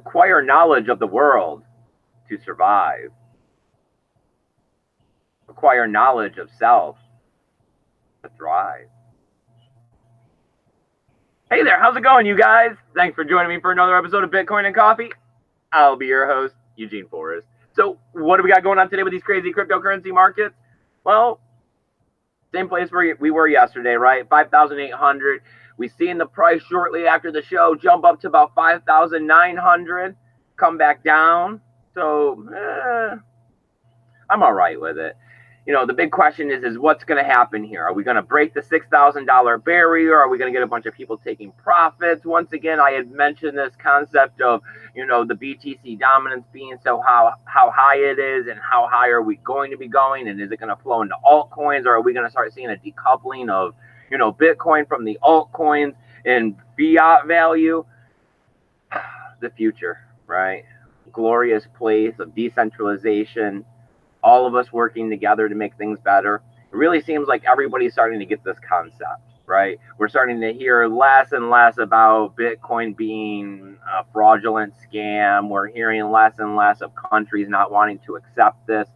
Acquire knowledge of the world to survive. Acquire knowledge of self to thrive. Hey there, how's it going, you guys? Thanks for joining me for another episode of Bitcoin and Coffee. I'll be your host, Eugene Forrest. So, what do we got going on today with these crazy cryptocurrency markets? Well, same place where we were yesterday, right? 5,800. We seen the price shortly after the show jump up to about 5,900, come back down. So, I'm all right with it. You know, the big question is what's going to happen here? Are we going to break the $6,000 barrier? Are we going to get a bunch of people taking profits? Once again, I had mentioned this concept of, you know, the BTC dominance being so how high it is, and how high are we going to be going? And is it going to flow into altcoins, or are we going to start seeing a decoupling of, you know, Bitcoin from the altcoins and fiat value? The future, right? Glorious place of decentralization. All of us working together to make things better. It really seems like everybody's starting to get this concept, right? We're starting to hear less and less about Bitcoin being a fraudulent scam. We're hearing less and less of countries not wanting to accept this.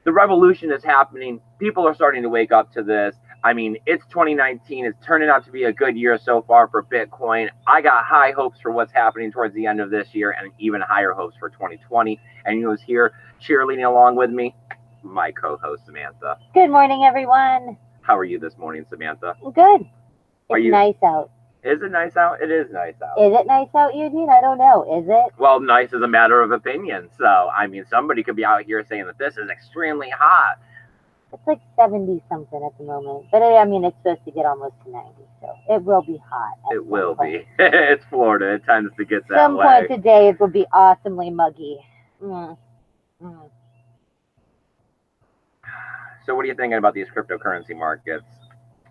The revolution is happening. People are starting to wake up to this. I mean, it's 2019. It's turning out to be a good year so far for Bitcoin. I got high hopes for what's happening towards the end of this year, and even higher hopes for 2020. And who's here cheerleading along with me? My co-host, Samantha. Good morning, everyone. How are you this morning, Samantha? Good. It's nice out. Is it nice out? It is nice out. Is it nice out, Eugene? I don't know. Is it? Well, nice is a matter of opinion. So, I mean, somebody could be out here saying that this is extremely hot. It's like 70-something at the moment. But, I mean, it's supposed to get almost to 90. So it will be hot. It will be. It's Florida. It tends to get that way. Some point today, it will be awesomely muggy. So what are you thinking about these cryptocurrency markets?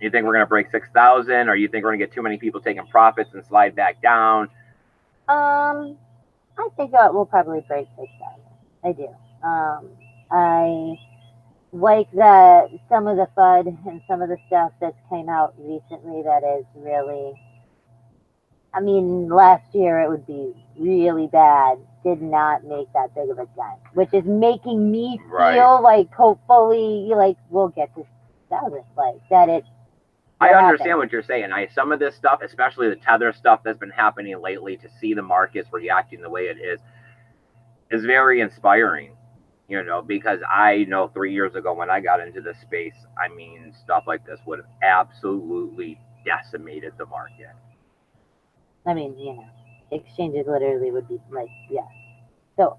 You think we're going to break 6,000, or you think we're going to get too many people taking profits and slide back down? I think we'll probably break 6,000. I do. I like that some of the FUD and some of the stuff that's came out recently that is really, I mean, last year it would be really bad, did not make that big of a dent, which is making me feel like hopefully like we'll get to 6,000, like that it. I understand what you're saying. Some of this stuff, especially the Tether stuff that's been happening lately, to see the markets reacting the way it is very inspiring. You know, because I know 3 years ago when I got into this space, I mean, stuff like this would have absolutely decimated the market. I mean, you know, exchanges literally would be like, yeah. So,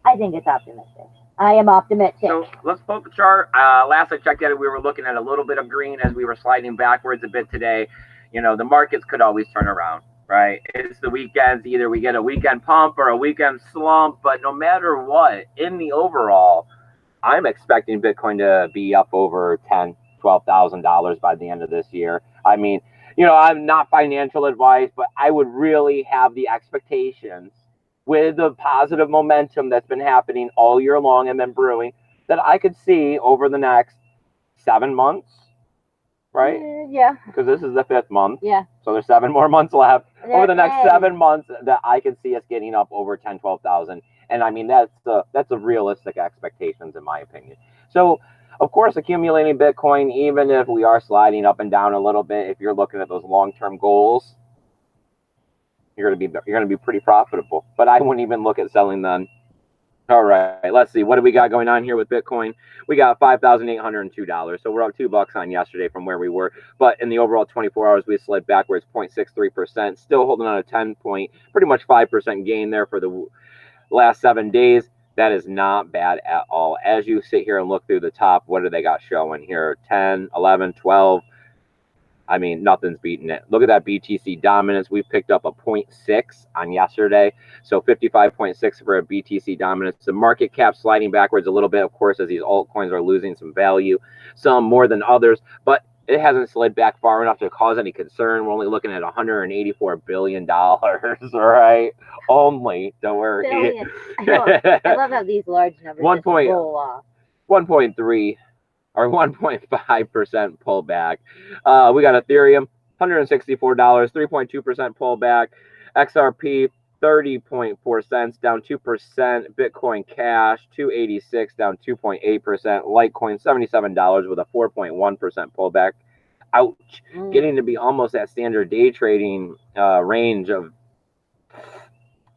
I think it's optimistic. I am optimistic. So, let's pull up the chart. Last I checked at it, we were looking at a little bit of green as we were sliding backwards a bit today. You know, the markets could always turn around, right? It's the weekends. Either we get a weekend pump or a weekend slump, but no matter what, in the overall, I'm expecting Bitcoin to be up over $10,000, $12,000 by the end of this year. I mean, you know, I'm not financial advice, but I would really have the expectations with the positive momentum that's been happening all year long and been brewing that I could see over the next 7 months, right? Yeah. Because this is the 5th month. Yeah. So there's 7 more months left. Over the next 7 months that I can see us getting up over 10, 12,000. And I mean, that's a realistic expectations in my opinion. So, of course, accumulating Bitcoin, even if we are sliding up and down a little bit, if you're looking at those long-term goals, you're gonna be pretty profitable. But I wouldn't even look at selling them. All right, let's see. What do we got going on here with Bitcoin? We got $5,802. So we're up $2 on yesterday from where we were. But in the overall 24 hours, we slid backwards 0.63%. Still holding on a 10 point, pretty much 5% gain there for the last 7 days. That is not bad at all. As you sit here and look through the top, what do they got showing here? 10, 11, 12. I mean, nothing's beating it. Look at that BTC dominance. We picked up a 0.6 on yesterday. So 55.6 for a BTC dominance. The market cap sliding backwards a little bit, of course, as these altcoins are losing some value, some more than others. But it hasn't slid back far enough to cause any concern. We're only looking at $184 billion, right? Only, don't worry. I love how these large numbers roll off. 1.3 or 1.5% pullback. We got Ethereum, $164, 3.2% pullback. XRP, 30.4 cents, down 2%. Bitcoin Cash, 286, down 2.8%. Litecoin, $77 with a 4.1% pullback. Ouch. Getting to be almost that standard day trading range of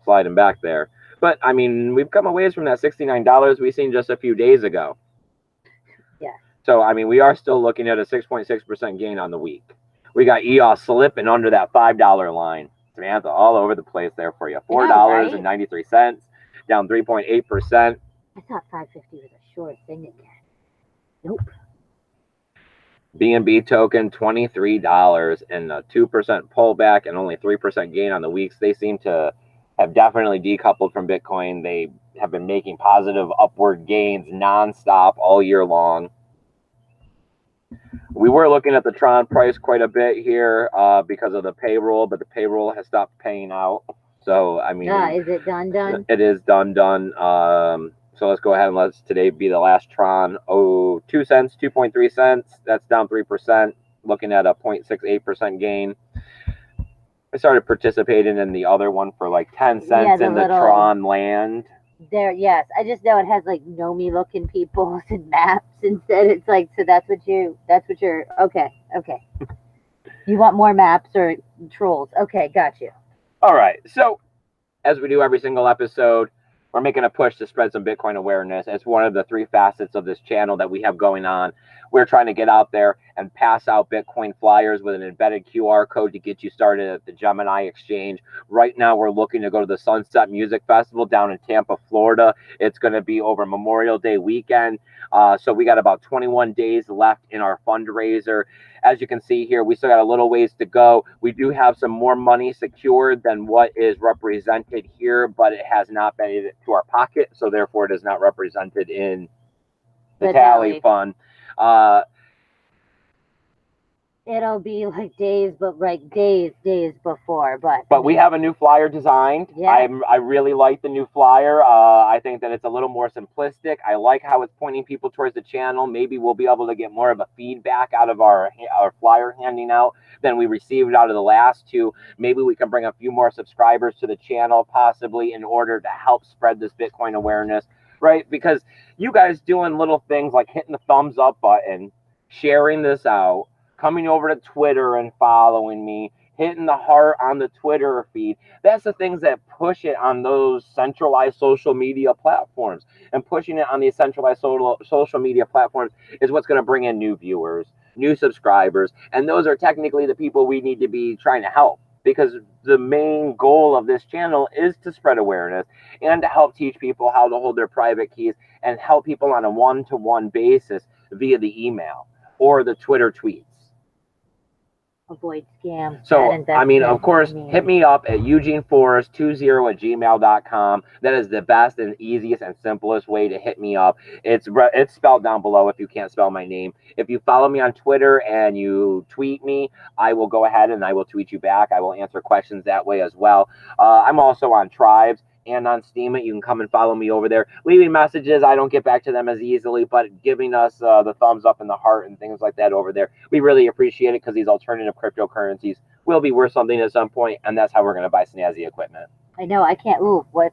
sliding back there. But, I mean, we've come a ways from that $69 we seen just a few days ago. Yeah. So, I mean, we are still looking at a 6.6% gain on the week. We got EOS slipping under that $5 line. Samantha, all over the place there for you. $4.93, right? Down 3.8%. I thought 550 was a short thing again. Nope. BNB token, $23 and a 2% pullback and only 3% gain on the weeks. They seem to have definitely decoupled from Bitcoin. They have been making positive upward gains nonstop all year long. We were looking at the Tron price quite a bit here because of the payroll, but the payroll has stopped paying out. So, I mean... is it done? It is done. So let's go ahead and let's today be the last Tron. 2 cents, 2.3 cents. That's down 3%. Looking at a 0.68% gain. I started participating in the other one for like 10 cents in the Tron land. There, yes. I just know it has like Nomi looking people and maps instead. It's like, so that's what you're, okay. You want more maps or trolls? Okay, got you. All right. So, as we do every single episode, we're making a push to spread some Bitcoin awareness. It's one of the 3 facets of this channel that we have going on. We're trying to get out there and pass out Bitcoin flyers with an embedded QR code to get you started at the Gemini Exchange. Right now, we're looking to go to the Sunset Music Festival down in Tampa, Florida. It's going to be over Memorial Day weekend. So we got about 21 days left in our fundraiser. As you can see here, we still got a little ways to go. We do have some more money secured than what is represented here, but it has not made it to our pocket, so therefore it is not represented in the tally fund. It'll be like days before, but we have a new flyer designed. Yeah. I really like the new flyer. I think that it's a little more simplistic. I like how it's pointing people towards the channel. Maybe we'll be able to get more of a feedback out of our flyer handing out than we received out of the last 2. Maybe we can bring a few more subscribers to the channel, possibly, in order to help spread this Bitcoin awareness, right? Because you guys doing little things like hitting the thumbs up button, sharing this out, coming over to Twitter and following me, hitting the heart on the Twitter feed. That's the things that push it on those centralized social media platforms. And pushing it on these centralized social media platforms is what's going to bring in new viewers, new subscribers. And those are technically the people we need to be trying to help. Because the main goal of this channel is to spread awareness and to help teach people how to hold their private keys and help people on a one-to-one basis via the email or the Twitter tweets. Avoid scams. So, I mean, of course, hit me up at eugeneforest20@gmail.com. That is the best and easiest and simplest way to hit me up. It's spelled down below if you can't spell my name. If you follow me on Twitter and you tweet me, I will go ahead and I will tweet you back. I will answer questions that way as well. I'm also on Tribes and on Steam. You can come and follow me over there. Leaving messages, I don't get back to them as easily, but giving us the thumbs up and the heart and things like that over there, we really appreciate it because these alternative cryptocurrencies will be worth something at some point, and that's how we're going to buy snazzy equipment. I know, I can't move. What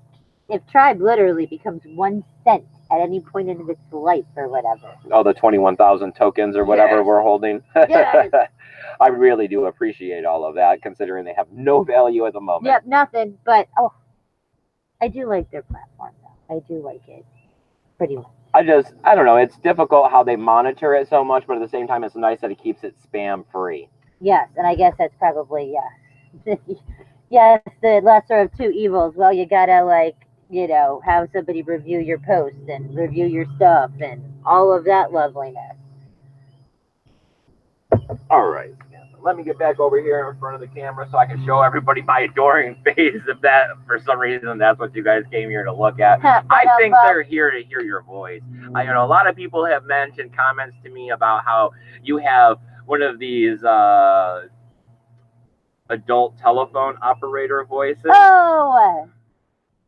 if Tribe literally becomes 1 cent at any point in its life or whatever? Oh, the 21,000 tokens or whatever we're holding. Yes. I really do appreciate all of that, considering they have no value at the moment. Yep, nothing, but I do like their platform, though. I do like it pretty much. I don't know. It's difficult how they monitor it so much, but at the same time, it's nice that it keeps it spam free. Yes, and I guess that's probably, yes, the lesser of 2 evils. Well, you gotta, have somebody review your post and review your stuff and all of that loveliness. All right. Let me get back over here in front of the camera so I can show everybody my adoring face. If that, for some reason, that's what you guys came here to look at. I think they're here to hear your voice. A lot of people have mentioned comments to me about how you have one of these adult telephone operator voices. Oh,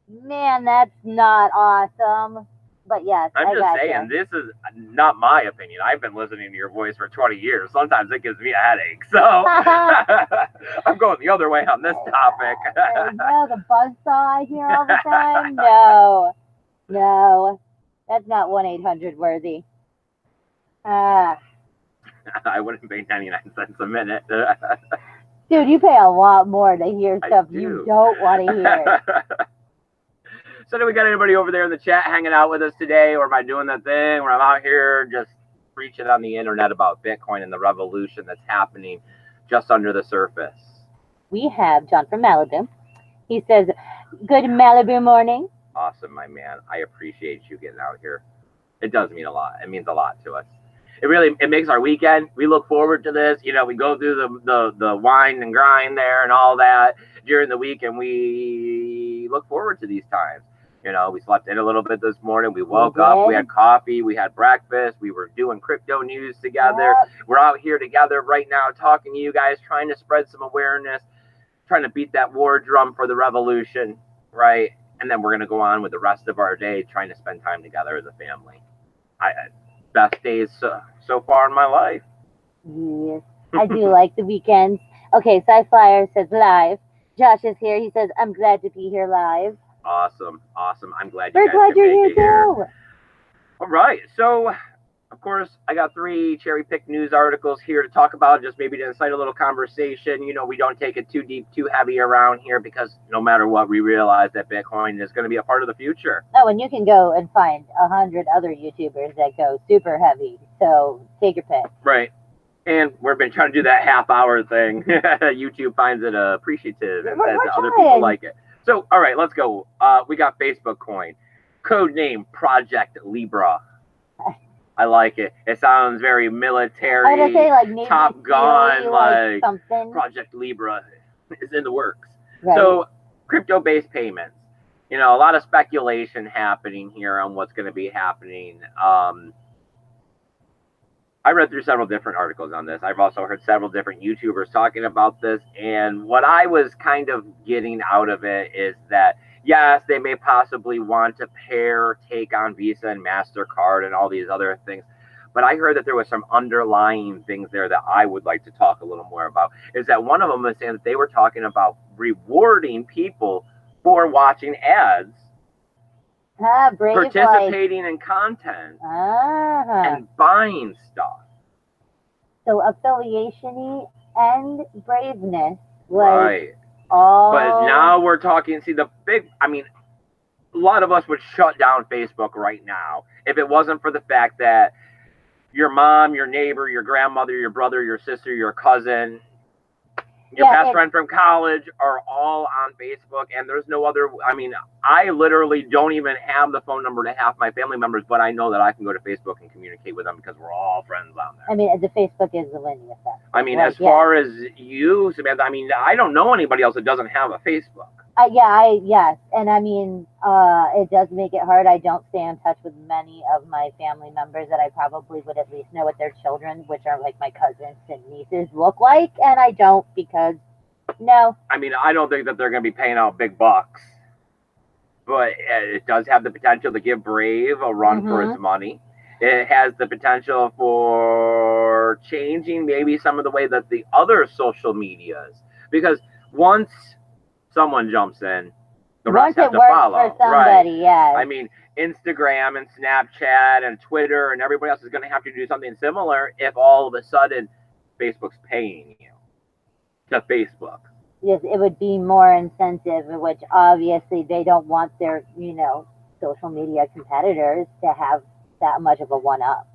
man, that's not awesome. But yes, I'm I just gotcha. saying, this is not my opinion. I've been listening to your voice for 20 years. Sometimes it gives me a headache. So I'm going the other way on this topic. The buzzsaw I hear all the time? No. No. That's not 1-800 worthy. I wouldn't pay 99 cents a minute. Dude, you pay a lot more to hear stuff you don't want to hear. So do we got anybody over there in the chat hanging out with us today, or am I doing that thing where I'm out here just preaching on the internet about Bitcoin and the revolution that's happening just under the surface? We have John from Malibu. He says, good Malibu morning. Awesome, my man. I appreciate you getting out here. It does mean a lot. It means a lot to us. It makes our weekend. We look forward to this. You know, we go through the wine and grind there and all that during the week, and we look forward to these times. You know, we slept in a little bit this morning. We woke up. We had coffee. We had breakfast. We were doing crypto news together. Yep. We're out here together right now talking to you guys, trying to spread some awareness, trying to beat that war drum for the revolution, right? And then we're going to go on with the rest of our day trying to spend time together as a family. Best days so far in my life. Yes, I do like the weekends. Okay, Sci-Flyer says live. Josh is here. He says, I'm glad to be here live. Awesome. I'm glad We're glad you're here too. All right. So, of course, I got 3 cherry-picked news articles here to talk about, just maybe to incite a little conversation. You know, we don't take it too deep, too heavy around here, because no matter what, we realize that Bitcoin is going to be a part of the future. Oh, and you can go and find 100 other YouTubers that go super heavy. So take your pick. Right. And we've been trying to do that half-hour thing. YouTube finds it appreciative and says that other people like it. So, all right, let's go. We got Facebook coin. Code name Project Libra. I like it. It sounds very military. I would say like Navy Top Gun, like something. Project Libra is in the works. Right. So, crypto-based payments. You know, a lot of speculation happening here on what's going to be happening. I read through several different articles on this. I've also heard several different YouTubers talking about this. And what I was kind of getting out of it is that, yes, they may possibly want to take on Visa and MasterCard and all these other things. But I heard that there was some underlying things there that I would like to talk a little more about. Is that one of them was saying that they were talking about rewarding people for watching ads, participating in content, and buying stuff. So affiliation-y and braveness. Right. But now we're talking, see, a lot of us would shut down Facebook right now if it wasn't for the fact that your mom, your neighbor, your grandmother, your brother, your sister, your cousin, your best friend from college are all on Facebook, and there's no other. I literally don't even have the phone number to half my family members, but I know that I can go to Facebook and communicate with them because we're all friends on there. The Facebook is the linear effect. As far as you, Samantha, I don't know anybody else that doesn't have a Facebook. Yes. And it does make it hard. I don't stay in touch with many of my family members that I probably would at least know what their children, which are like my cousins and nieces, look like. And I don't because, no. I don't think that they're going to be paying out big bucks. But it does have the potential to give Brave a run for its money. It has the potential for changing maybe some of the way that the other social medias. Because once someone jumps in, the rest have to follow. For somebody, right? Yes. Instagram and Snapchat and Twitter and everybody else is going to have to do something similar if all of a sudden Facebook's paying you to Facebook. Yes, it would be more incentive, which obviously they don't want their, social media competitors to have that much of a one-up.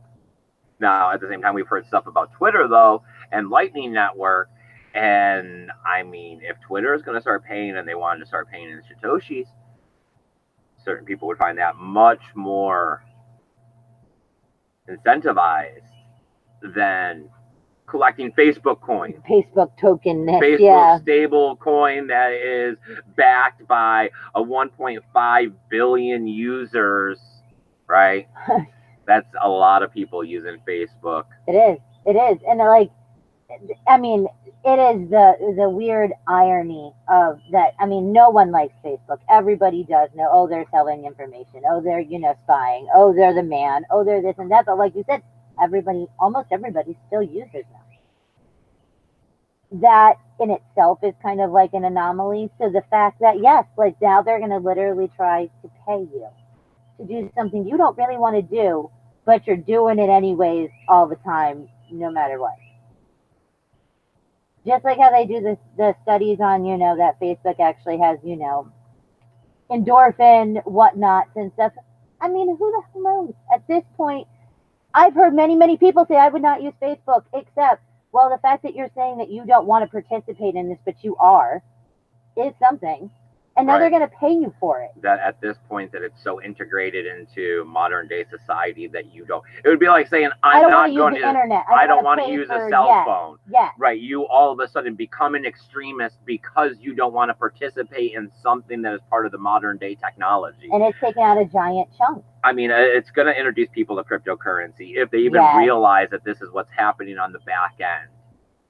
Now, at the same time, we've heard stuff about Twitter, though, and Lightning Network. And if Twitter is going to start paying and they wanted to start paying in Satoshis, certain people would find that much more incentivized than collecting Facebook coins. Facebook token. Facebook stable coin that is backed by a 1.5 billion users, right? That's a lot of people using Facebook. It is. And I mean, it is the weird irony of that. I mean, no one likes Facebook. Everybody does know. Oh, they're selling information. Oh, they're spying. Oh, they're the man. Oh, they're this and that. But like you said, almost everybody still uses them. That in itself is kind of like an anomaly. So the fact that yes, like now they're going to literally try to pay you to do something you don't really want to do, but you're doing it anyways all the time, no matter what. Just like how they do the studies on, that Facebook actually has, endorphin, whatnots and stuff. I mean, who the hell knows? At this point, I've heard many, many people say I would not use Facebook, except, well, the fact that you're saying that you don't want to participate in this, but you are, is something. And now Right. they're going to pay you for it. That at this point that it's so integrated into modern day society that you don't. It would be like saying I I'm don't not want to use going the to. internet. I don't want to pay use a for- cell yes, phone. Yes. Right. You all of a sudden become an extremist because you don't want to participate in something that is part of the modern day technology. And it's taking out a giant chunk. I mean, it's going to introduce people to cryptocurrency if they even Yes. realize that this is what's happening on the back end.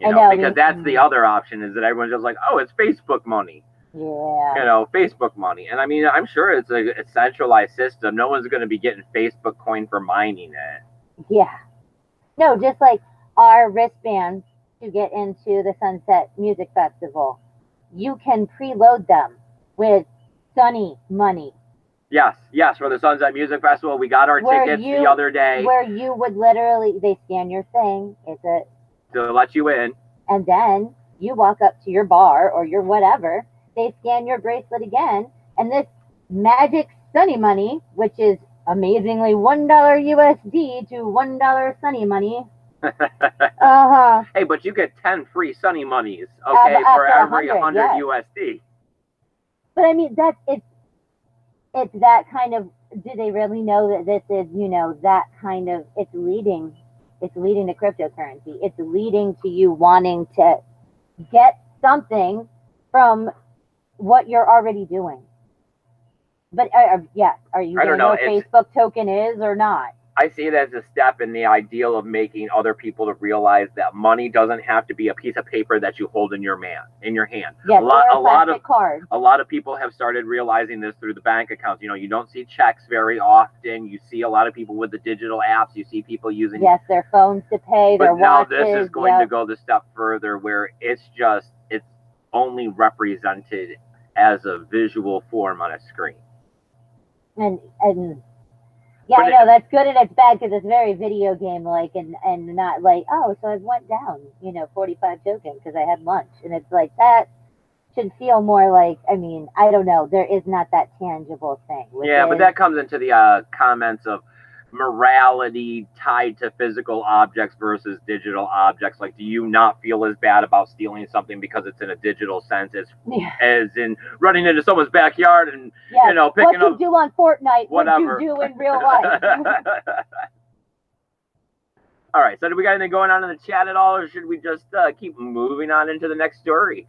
I know, because that's the other option is that everyone's just like, oh, it's Facebook money. Yeah. Facebook money. And I mean, I'm sure it's a centralized system. No one's going to be getting Facebook coin for mining it. Yeah. No, just like our wristbands to get into the Sunset Music Festival, you can preload them with Sunny money. Yes, for the Sunset Music Festival, we got our tickets the other day. Where you would literally, they scan your thing, to let you in. And then you walk up to your bar or your whatever, they scan your bracelet again, and this magic Sunny money, which is amazingly $1 USD to $1 Sunny money. Hey, but you get 10 free Sunny monies, okay, for every 100 yes. USD. But I mean, it's that kind of. Do they really know that this is, that kind of? It's leading to cryptocurrency. It's leading to you wanting to get something from what you're already doing. But yes, are you going to know what Facebook token is or not? I see it as a step in the ideal of making other people to realize that money doesn't have to be a piece of paper that you hold in your hand. Yes, a lot of people have started realizing this through the bank accounts. You don't see checks very often. You see a lot of people with the digital apps. You see people using their phones to pay, their watches. But now this is going to go the step further where it's only represented as a visual form on a screen. And yeah, I know that's good and it's bad because it's very video game like and not like, oh, so I went down 45 tokens because I had lunch, and it's like that should feel more like, I mean, I don't know, there is not that tangible thing. But that comes into the comments of morality tied to physical objects versus digital objects. Like, do you not feel as bad about stealing something because it's in a digital sense as in running into someone's backyard and picking up what you do on Fortnite, whatever. what you do in real life. All right, so do we got anything going on in the chat at all, or should we just keep moving on into the next story?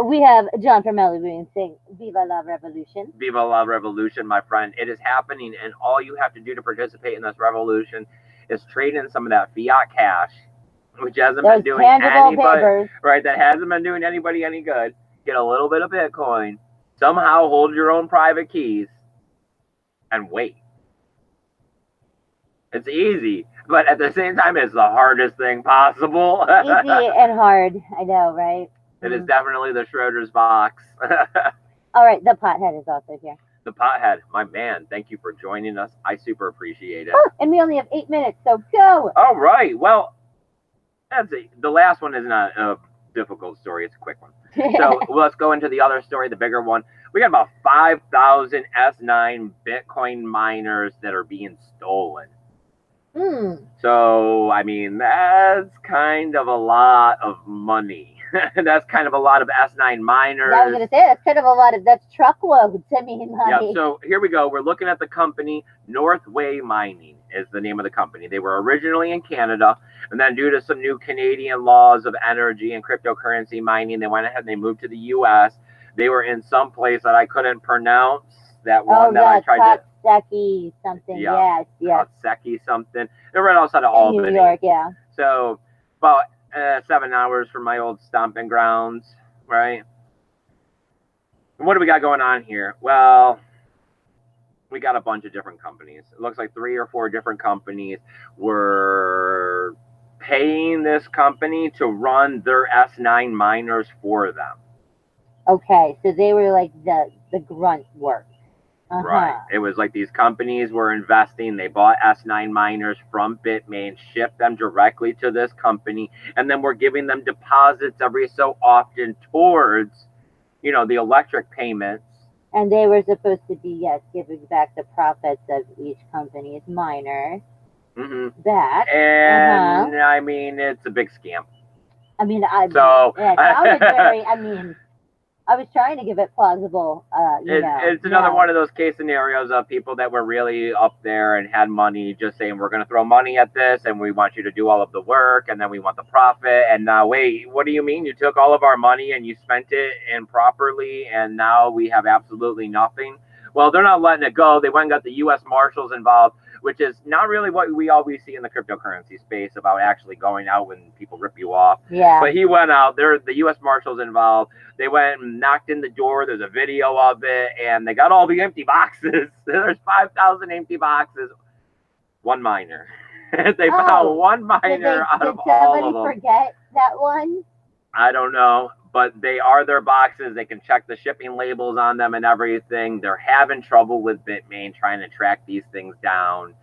We have John from Malibu saying, Viva la Revolution. Viva la Revolution, my friend. It is happening, and all you have to do to participate in this revolution is trade in some of that fiat cash, which hasn't been doing anybody, that hasn't been doing anybody any good. Get a little bit of Bitcoin, somehow hold your own private keys, and wait. It's easy, but at the same time, it's the hardest thing possible. Easy and hard, I know, right? It is definitely the Schroeder's box. All right, the pothead is also here. The pothead, my man, thank you for joining us. I super appreciate it. And we only have 8 minutes, so go. All right, well, the last one is not a difficult story. It's a quick one. So let's go into the other story, the bigger one. We got about 5,000 S9 Bitcoin miners that are being stolen. So, I mean, that's kind of a lot of money. That's kind of a lot of S9 miners. I was going to say, that's kind of a lot of, that's truckloads. I mean, yeah, so here we go. We're looking at the company. Northway Mining is the name of the company. They were originally in Canada, and then due to some new Canadian laws of energy and cryptocurrency mining, they went ahead and they moved to the U.S. They were in some place that I couldn't pronounce. That one that I tried to... Seki something, yes. Seki something. They're right outside of Albany. New York, yeah. So, but 7 hours from my old stomping grounds, right? And what do we got going on here? Well, we got a bunch of different companies. It looks like 3 or 4 different companies were paying this company to run their S9 miners for them. Okay, so they were like the grunt work. Right. It was like these companies were investing. They bought S9 miners from Bitmain, shipped them directly to this company, and then we're giving them deposits every so often towards, the electric payments. And they were supposed to be, yes, giving back the profits of each company's miner back. And I mean, it's a big scam. I mean, it sounded very, I was trying to give it plausible, It's another one of those case scenarios of people that were really up there and had money just saying, we're going to throw money at this and we want you to do all of the work and then we want the profit. And now, wait, what do you mean? You took all of our money and you spent it improperly and now we have absolutely nothing? Well, they're not letting it go. They went and got the U.S. Marshals involved, which is not really what we always see in the cryptocurrency space about actually going out when people rip you off. Yeah. But he went out. The U.S. Marshals involved. They went and knocked in the door. There's a video of it, and they got all the empty boxes. There's 5,000 empty boxes. One miner. They found one miner out of all of them. Did somebody forget that one? I don't know, but they are their boxes. They can check the shipping labels on them and everything. They're having trouble with Bitmain trying to track these things down.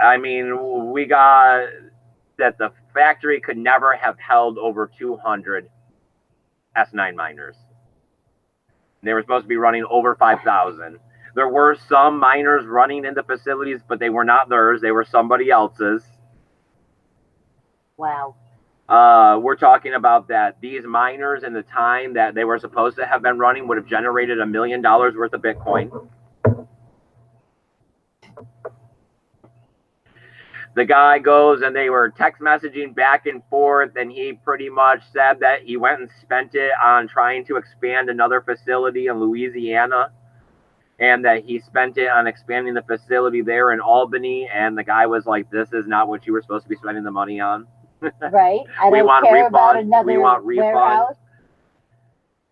I mean, we got that the factory could never have held over 200 S9 miners. They were supposed to be running over 5,000. There were some miners running in the facilities, but they were not theirs. They were somebody else's. Wow. We're talking about that these miners in the time that they were supposed to have been running would have generated $1 million worth of Bitcoin. The guy goes and they were text messaging back and forth, and he pretty much said that he went and spent it on trying to expand another facility in Louisiana, and that he spent it on expanding the facility there in Albany, and the guy was like, this is not what you were supposed to be spending the money on. Right. We want refunds. Warehouse.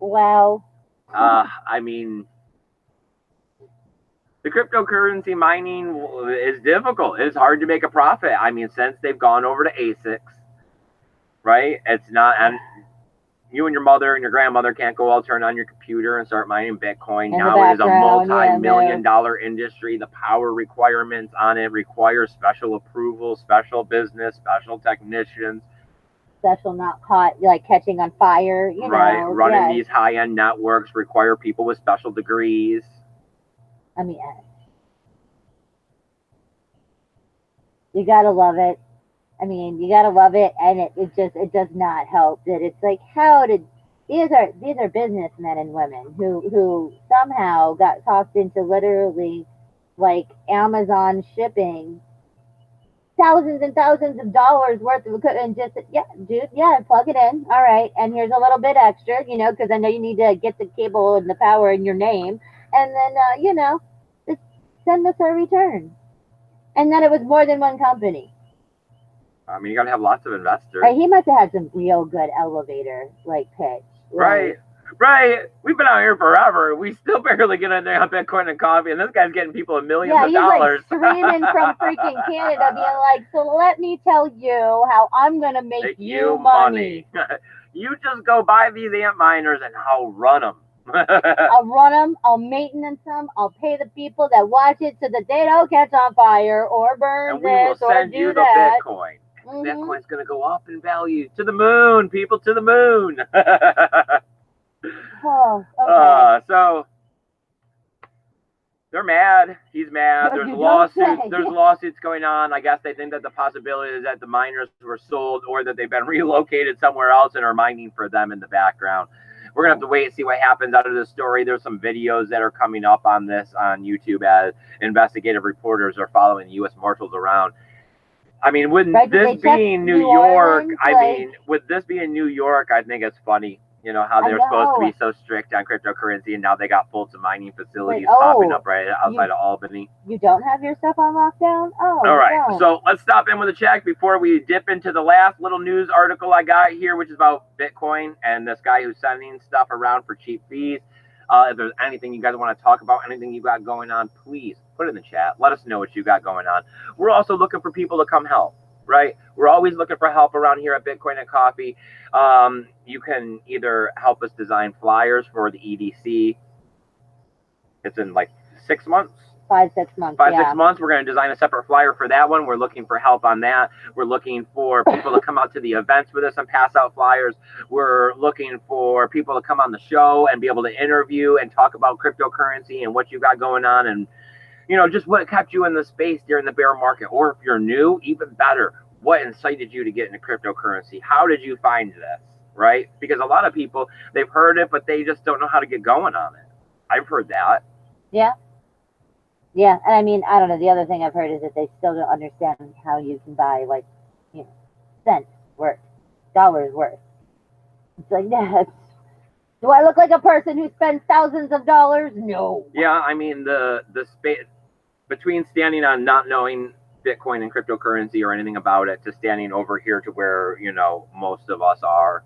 Wow. I mean, the cryptocurrency mining is difficult. It's hard to make a profit. I mean, since they've gone over to ASICs, right? It's not, and you and your mother and your grandmother can't go all turn on your computer and start mining Bitcoin. Now it is a multi-million-dollar industry. The power requirements on it require special approval, special business, special technicians. Special not caught, like catching on fire, Right, running these high-end networks require people with special degrees. I mean, you gotta love it. I mean, you gotta love it, and it does not help that it's like, how did these are businessmen and women who somehow got talked into literally like Amazon shipping thousands and thousands of dollars worth of equipment, and just plug it in, all right, and here's a little bit extra, because I know you need to get the cable and the power in your name, and then just send us our return. And then it was more than one company. I mean, you gotta have lots of investors. Right, he must have had some real good elevator pitch. Right. We've been out here forever. We still barely get in there on Bitcoin and coffee, and this guy's getting people millions of dollars. Like screaming from freaking Canada, being like, "So let me tell you how I'm gonna make you money. You just go buy these ant miners and I'll run them. I'll run them. I'll maintenance them. I'll pay the people that watch it so that they don't catch on fire or burn this or do that. And we will send you the Bitcoin. Bitcoin's going to go up in value. To the moon, people, to the moon. Oh, okay. So they're mad. He's mad. There's lawsuits going on. I guess they think that the possibility is that the miners were sold or that they've been relocated somewhere else and are mining for them in the background. We're going to have to wait and see what happens out of this story. There's some videos that are coming up on this on YouTube as investigative reporters are following the U.S. Marshals around. I mean, with this being New York, I think it's funny. You know, how I they're supposed to know. be so strict on cryptocurrency, and now they got Fulton mining facilities Wait, oh, popping up right outside of Albany. You don't have your stuff on lockdown? Oh, All you right, don't. so let's stop in with a check before we dip into the last little news article I got here, which is about Bitcoin and this guy who's sending stuff around for cheap fees. If there's anything you guys want to talk about, anything you got going on, please put it in the chat. Let us know what you got going on. We're also looking for people to come help, right? We're always looking for help around here at Bitcoin and Coffee. You can either help us design flyers for the EDC. It's in like 6 months. 5, 6 months. 6 months. We're going to design a separate flyer for that one. We're looking for help on that. We're looking for people to come out to the events with us and pass out flyers. We're looking for people to come on the show and be able to interview and talk about cryptocurrency and what you got going on, and you know, just what kept you in the space during the bear market. Or if you're new, even better, what incited you to get into cryptocurrency? How did you find this, right? Because a lot of people, they've heard it, but they just don't know how to get going on it. I've heard that. Yeah. Yeah, and I mean, I don't know. The other thing I've heard is that they still don't understand how you can buy, like, you know, cents worth, dollars worth. It's like, yeah, do I look like a person who spends thousands of dollars? No. Yeah, I mean, the space between standing on not knowing Bitcoin and cryptocurrency or anything about it to standing over here to where, you know, most of us are,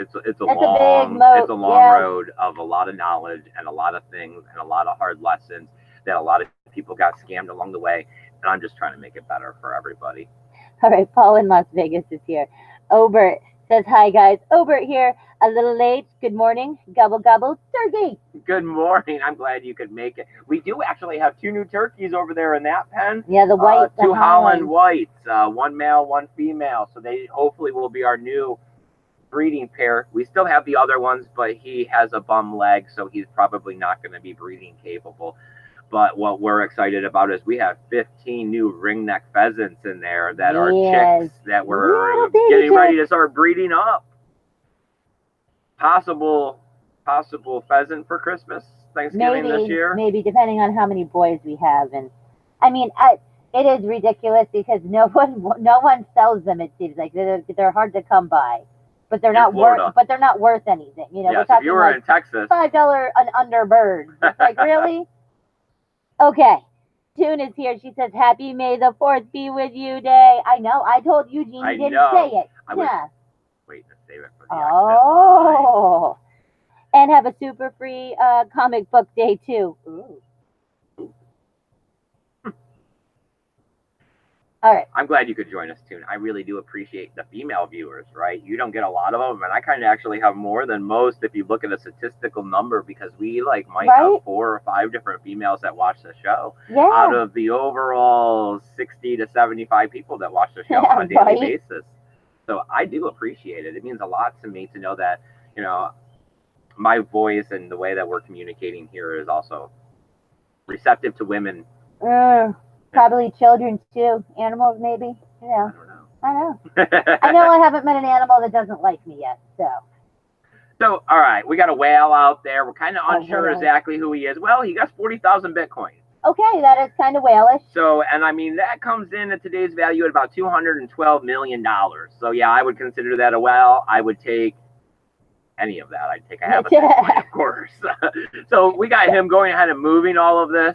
it's a long road of a lot of knowledge and a lot of things and a lot of hard lessons that a lot of people got scammed along the way, and I'm just trying to make it better for everybody. All right, Paul in Las Vegas is here. Obert says, hi guys, Obert here, a little late. Good morning, gobble gobble turkey. Good morning. I'm glad you could make it. We do actually have 2 new turkeys over there in that pen. Yeah, the white, 2 Holland whites, 1 male, 1 female. So they hopefully will be our new breeding pair. We still have the other ones, but he has a bum leg, so he's probably not going to be breeding capable. But what we're excited about is we have 15 new ringneck pheasants in there that are chicks that we're getting ready to start breeding up. Possible pheasant for Christmas, Thanksgiving this year. Maybe, depending on how many boys we have. And I mean, it is ridiculous because no one sells them. It seems like they're hard to come by. But they're not worth anything. You know, yes, if you were in Texas, $5 and under birds. It's like, really? Okay. June is here. She says, "Happy May the 4th be with you day." I know. I told Eugene he didn't say it. Yeah. Wait, let's save it for the accent. And have a super free comic book day too. Ooh. All right. I'm glad you could join us, Tune. I really do appreciate the female viewers, right? You don't get a lot of them, and I kind of actually have more than most if you look at a statistical number, because we might have 4 or 5 different females that watch the show out of the overall 60 to 75 people that watch the show on a daily basis. So I do appreciate it. It means a lot to me to know that, you know, my voice and the way that we're communicating here is also receptive to women. Probably children too. Animals, maybe. Yeah. I don't know. I know I haven't met an animal that doesn't like me yet. So, all right, we got a whale out there. We're kind of unsure exactly who he is. Well, he got 40,000 Bitcoin. Okay, that is kind of whalish. So, and I mean, that comes in at today's value at about $212 million. So, yeah, I would consider that a whale. I would take any of that. I'd take a half a Bitcoin, of course. So, we got him going ahead and moving all of this.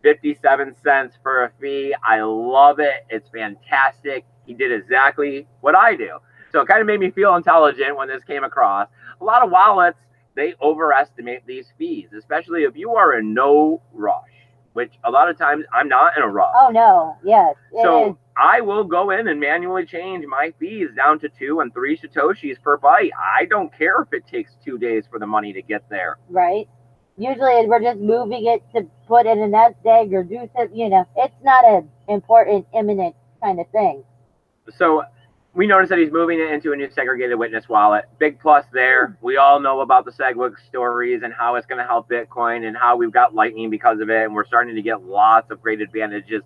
57 cents for a fee. I love it. It's fantastic. He did exactly what I do. So it kind of made me feel intelligent when this came across. A lot of wallets, they overestimate these fees, especially if you are in no rush, which a lot of times I'm not in a rush. Oh, no. Yes. So I will go in and manually change my fees down to 2 and 3 Satoshis per byte. I don't care if it takes 2 days for the money to get there. Right. Usually we're just moving it to put in a nest egg or do something, you know. It's not an important, imminent kind of thing. So we noticed that he's moving it into a new segregated witness wallet. Big plus there. We all know about the SegWit stories and how it's going to help Bitcoin and how we've got Lightning because of it. And we're starting to get lots of great advantages.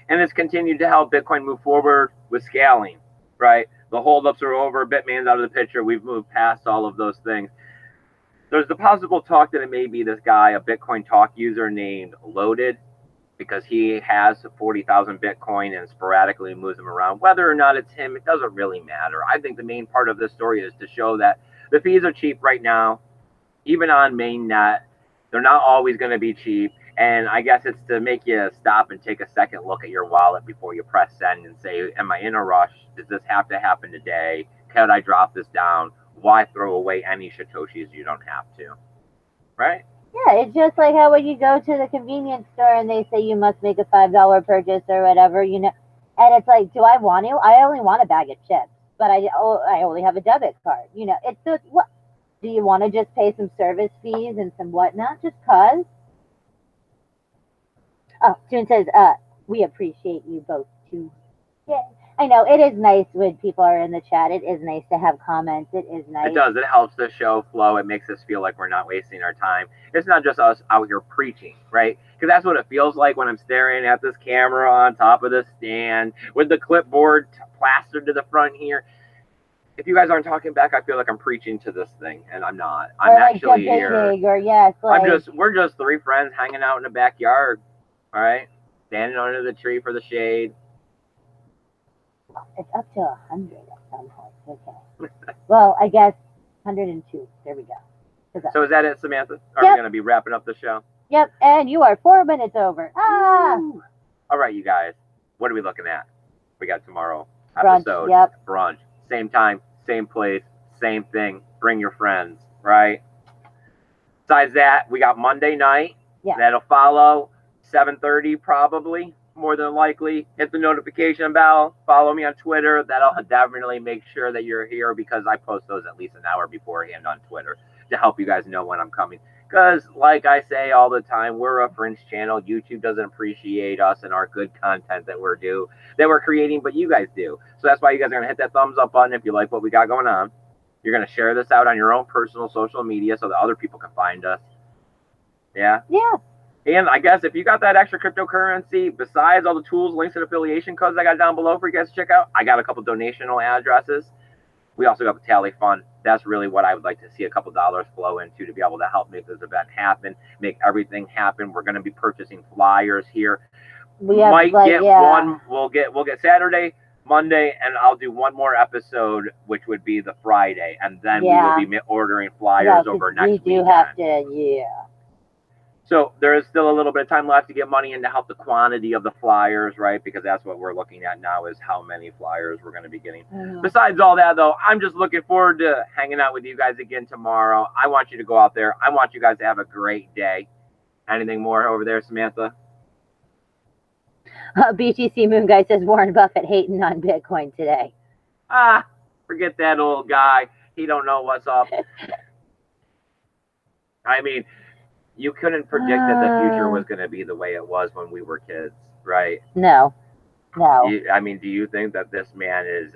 And it's continued to help Bitcoin move forward with scaling, right? The holdups are over. Bitmain's out of the picture. We've moved past all of those things. There's the possible talk that it may be this guy, a Bitcoin Talk user named Loaded, because he has 40,000 Bitcoin and sporadically moves them around. Whether or not it's him, it doesn't really matter. I think the main part of this story is to show that the fees are cheap right now, even on mainnet. They're not always going to be cheap. And I guess it's to make you stop and take a second look at your wallet before you press send and say, am I in a rush? Does this have to happen today? Could I drop this down? Why throw away any Satoshis you don't have to? Right? Yeah, it's just like how when you go to the convenience store and they say you must make a $5 purchase or whatever, you know, and it's like, do I want to? I only want a bag of chips, but I only have a debit card. You know, it's just, what do you want to just pay some service fees and some whatnot just cause? Oh, June says, we appreciate you both too. Yeah, I know it is nice when people are in the chat. It is nice to have comments. It is nice. It does. It helps the show flow. It makes us feel like we're not wasting our time. It's not just us out here preaching, right? Because that's what it feels like when I'm staring at this camera on top of the stand with the clipboard plastered to the front here. If you guys aren't talking back, I feel like I'm preaching to this thing, and I'm not. I'm like actually here. Or yes, like, we're just three friends hanging out in the backyard, all right, standing under the tree for the shade. It's up to 100 at some point. Okay. Well, I guess 102. There we go. So is that it, Samantha? Are we going to be wrapping up the show? Yep. And you are 4 minutes over. Ah. Ooh. All right, you guys. What are we looking at? We got tomorrow Brunch. episode. Yep. Brunch. Same time, same place, same thing. Bring your friends, right? Besides that, we got Monday night. Yeah. That'll follow 7:30 probably. More than likely, hit the notification bell, follow me on Twitter. That'll definitely make sure that you're here because I post those at least an hour beforehand on Twitter to help you guys know when I'm coming. Because like I say all the time, we're a fringe channel. YouTube doesn't appreciate us and our good content that we're creating, but you guys do. So that's why you guys are going to hit that thumbs up button if you like what we got going on. You're going to share this out on your own personal social media so that other people can find us. Yeah? Yeah. And I guess if you got that extra cryptocurrency, besides all the tools, links, and affiliation codes I got down below for you guys to check out, I got a couple donational addresses. We also got the Tally Fund. That's really what I would like to see a couple dollars flow into to be able to help make this event happen, make everything happen. We're going to be purchasing flyers here. We'll get Saturday, Monday, and I'll do one more episode, which would be the Friday, and then we will be ordering flyers over next weekend. We do have to, So there is still a little bit of time left to get money in to help the quantity of the flyers, right? Because that's what we're looking at now is how many flyers we're going to be getting. Besides all that, though, I'm just looking forward to hanging out with you guys again tomorrow. I want you to go out there. I want you guys to have a great day. Anything more over there, Samantha? BTC Moon Guy says Warren Buffett hating on Bitcoin today. Forget that old guy. He don't know what's up. I mean, you couldn't predict that the future was going to be the way it was when we were kids, right? No. I mean, do you think that this man is,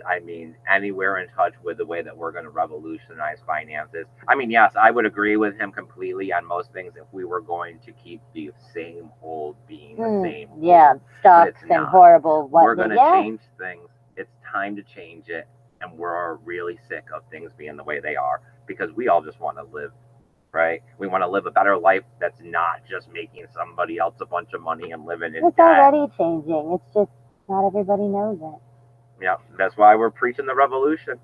anywhere in touch with the way that we're going to revolutionize finances? I mean, yes, I would agree with him completely on most things if we were going to keep the same old being the same. Yeah, stocks and horrible. We're going to change things. It's time to change it. And we're really sick of things being the way they are because we all just want to live. Right? We want to live a better life that's not just making somebody else a bunch of money and living in debt. It's already changing. It's just not everybody knows it. Yeah, that's why we're preaching the revolution.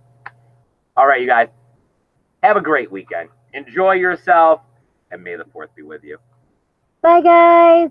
All right, you guys. Have a great weekend. Enjoy yourself, and may the 4th be with you. Bye, guys.